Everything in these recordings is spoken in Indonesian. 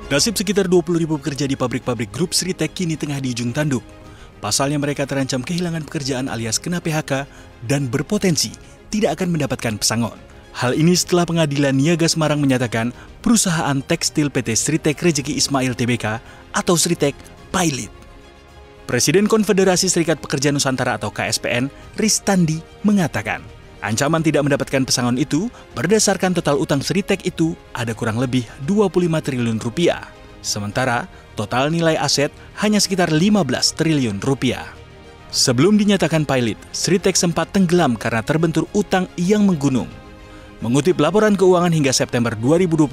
Nasib sekitar 20.000 pekerja di pabrik-pabrik grup Sritek kini tengah di ujung tanduk. Pasalnya mereka terancam kehilangan pekerjaan alias kena PHK dan berpotensi tidak akan mendapatkan pesangon. Hal ini setelah Pengadilan Niaga Semarang menyatakan perusahaan tekstil PT Sritek Rejeki Ismail Tbk atau Sritek pilot. Presiden Konfederasi Serikat Pekerja Nusantara atau KSPN, Ristandi, mengatakan ancaman tidak mendapatkan pesangon itu berdasarkan total utang Sritek itu ada kurang lebih 25 triliun rupiah. Sementara total nilai aset hanya sekitar 15 triliun rupiah. Sebelum dinyatakan pilot, Sritek sempat tenggelam karena terbentur utang yang menggunung. Mengutip laporan keuangan hingga September 2022,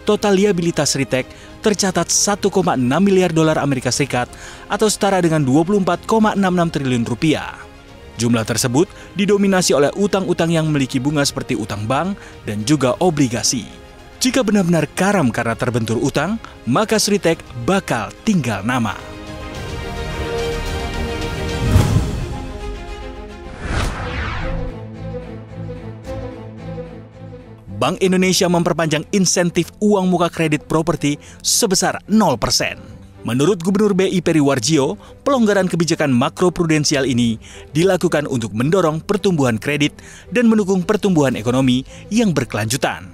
total liabilitas Sritek tercatat 1,6 miliar dolar Amerika Serikat atau setara dengan 24,66 triliun rupiah. Jumlah tersebut didominasi oleh utang-utang yang memiliki bunga seperti utang bank dan juga obligasi. Jika benar-benar karam karena terbentur utang, maka Sritek bakal tinggal nama. Bank Indonesia memperpanjang insentif uang muka kredit properti sebesar 0%. Menurut Gubernur BI Peri Warjio, pelonggaran kebijakan makroprudensial ini dilakukan untuk mendorong pertumbuhan kredit dan mendukung pertumbuhan ekonomi yang berkelanjutan.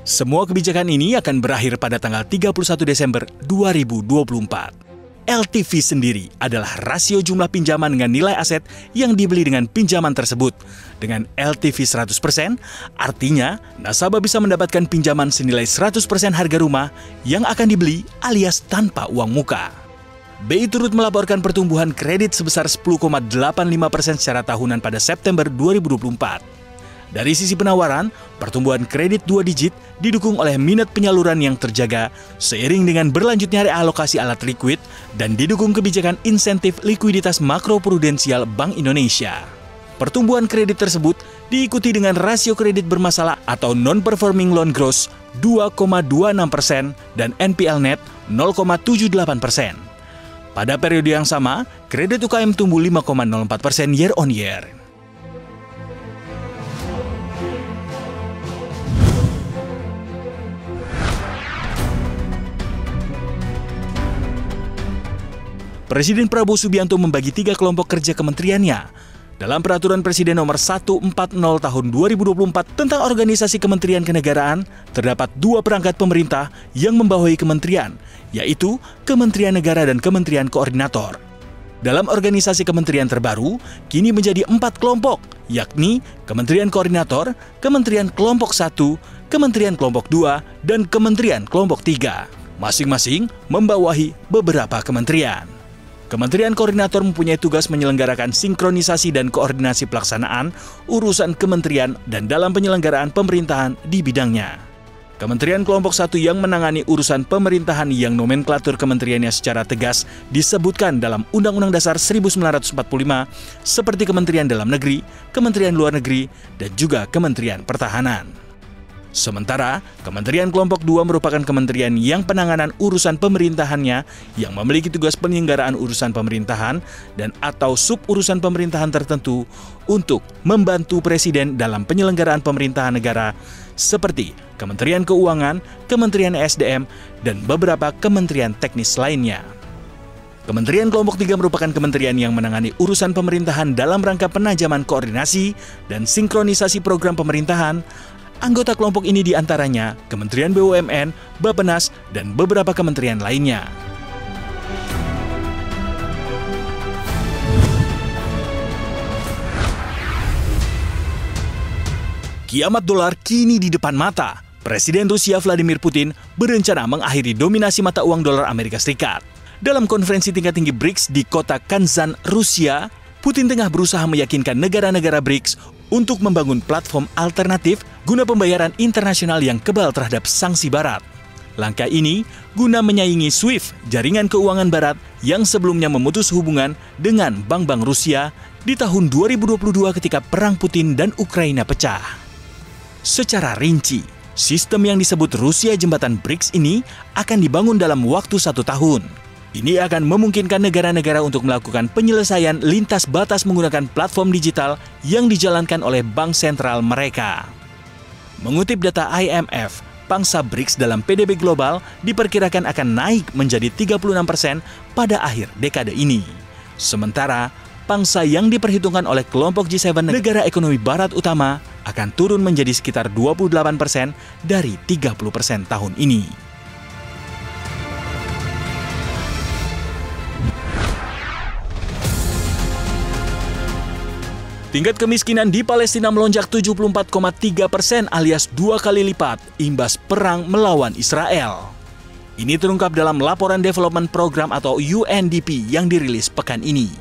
Semua kebijakan ini akan berakhir pada tanggal 31 Desember 2024. LTV sendiri adalah rasio jumlah pinjaman dengan nilai aset yang dibeli dengan pinjaman tersebut. Dengan LTV 100%, artinya nasabah bisa mendapatkan pinjaman senilai 100% harga rumah yang akan dibeli alias tanpa uang muka. BI turut melaporkan pertumbuhan kredit sebesar 10,85% secara tahunan pada September 2024. Dari sisi penawaran, pertumbuhan kredit 2 digit didukung oleh minat penyaluran yang terjaga seiring dengan berlanjutnya realokasi alat liquid dan didukung kebijakan insentif likuiditas makroprudensial Bank Indonesia. Pertumbuhan kredit tersebut diikuti dengan rasio kredit bermasalah atau non-performing loan gross 2,26% dan NPL net 0,78%. Pada periode yang sama, kredit UKM tumbuh 5,04% year on year. Presiden Prabowo Subianto membagi 3 kelompok kerja kementeriannya. Dalam Peraturan Presiden Nomor 140 Tahun 2024 tentang organisasi kementerian kenegaraan, terdapat 2 perangkat pemerintah yang membawahi kementerian, yaitu Kementerian Negara dan Kementerian Koordinator. Dalam organisasi kementerian terbaru, kini menjadi 4 kelompok, yakni Kementerian Koordinator, Kementerian Kelompok 1, Kementerian Kelompok 2, dan Kementerian Kelompok 3. Masing-masing membawahi beberapa kementerian. Kementerian Koordinator mempunyai tugas menyelenggarakan sinkronisasi dan koordinasi pelaksanaan urusan kementerian dan dalam penyelenggaraan pemerintahan di bidangnya. Kementerian Kelompok 1 yang menangani urusan pemerintahan yang nomenklatur kementeriannya secara tegas disebutkan dalam Undang-Undang Dasar 1945 seperti Kementerian Dalam Negeri, Kementerian Luar Negeri, dan juga Kementerian Pertahanan. Sementara, Kementerian Kelompok 2 merupakan kementerian yang penanganan urusan pemerintahannya yang memiliki tugas penyelenggaraan urusan pemerintahan dan atau sub-urusan pemerintahan tertentu untuk membantu Presiden dalam penyelenggaraan pemerintahan negara seperti Kementerian Keuangan, Kementerian SDM, dan beberapa kementerian teknis lainnya. Kementerian Kelompok 3 merupakan kementerian yang menangani urusan pemerintahan dalam rangka penajaman koordinasi dan sinkronisasi program pemerintahan. Anggota kelompok ini diantaranya Kementerian BUMN, Bappenas, dan beberapa kementerian lainnya. Kiamat dolar kini di depan mata. Presiden Rusia Vladimir Putin berencana mengakhiri dominasi mata uang dolar Amerika Serikat. Dalam konferensi tingkat tinggi BRICS di kota Kazan, Rusia, Putin tengah berusaha meyakinkan negara-negara BRICS untuk membangun platform alternatif guna pembayaran internasional yang kebal terhadap sanksi Barat. Langkah ini guna menyaingi SWIFT, jaringan keuangan Barat yang sebelumnya memutus hubungan dengan bank-bank Rusia di tahun 2022 ketika perang Putin dan Ukraina pecah. Secara rinci, sistem yang disebut Rusia Jembatan BRICS ini akan dibangun dalam waktu 1 tahun. Ini akan memungkinkan negara-negara untuk melakukan penyelesaian lintas batas menggunakan platform digital yang dijalankan oleh bank sentral mereka. Mengutip data IMF, pangsa BRICS dalam PDB global diperkirakan akan naik menjadi 36% pada akhir dekade ini. Sementara, pangsa yang diperhitungkan oleh kelompok G7 negara ekonomi barat utama akan turun menjadi sekitar 28% dari 30% tahun ini. Tingkat kemiskinan di Palestina melonjak 74,3% alias 2 kali lipat imbas perang melawan Israel. Ini terungkap dalam laporan Development Program atau UNDP yang dirilis pekan ini.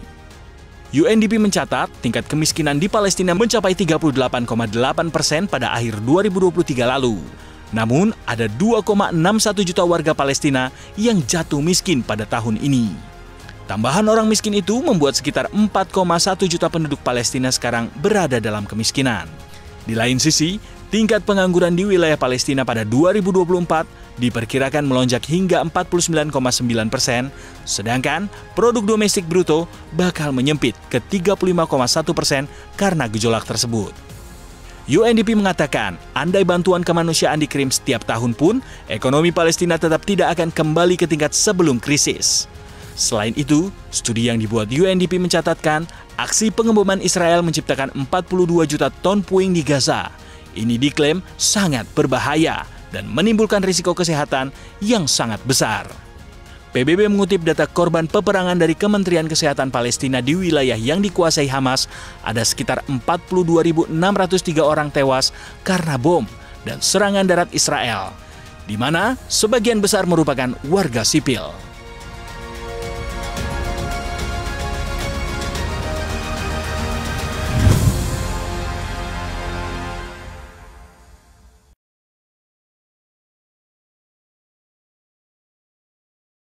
UNDP mencatat tingkat kemiskinan di Palestina mencapai 38,8% pada akhir 2023 lalu. Namun, ada 2,61 juta warga Palestina yang jatuh miskin pada tahun ini. Tambahan orang miskin itu membuat sekitar 4,1 juta penduduk Palestina sekarang berada dalam kemiskinan. Di lain sisi, tingkat pengangguran di wilayah Palestina pada 2024 diperkirakan melonjak hingga 49,9%, sedangkan produk domestik bruto bakal menyempit ke 35,1% karena gejolak tersebut. UNDP mengatakan, andai bantuan kemanusiaan dikirim setiap tahun pun, ekonomi Palestina tetap tidak akan kembali ke tingkat sebelum krisis. Selain itu, studi yang dibuat UNDP mencatatkan aksi pengeboman Israel menciptakan 42 juta ton puing di Gaza. Ini diklaim sangat berbahaya dan menimbulkan risiko kesehatan yang sangat besar. PBB mengutip data korban peperangan dari Kementerian Kesehatan Palestina di wilayah yang dikuasai Hamas, ada sekitar 42.603 orang tewas karena bom dan serangan darat Israel, di mana sebagian besar merupakan warga sipil.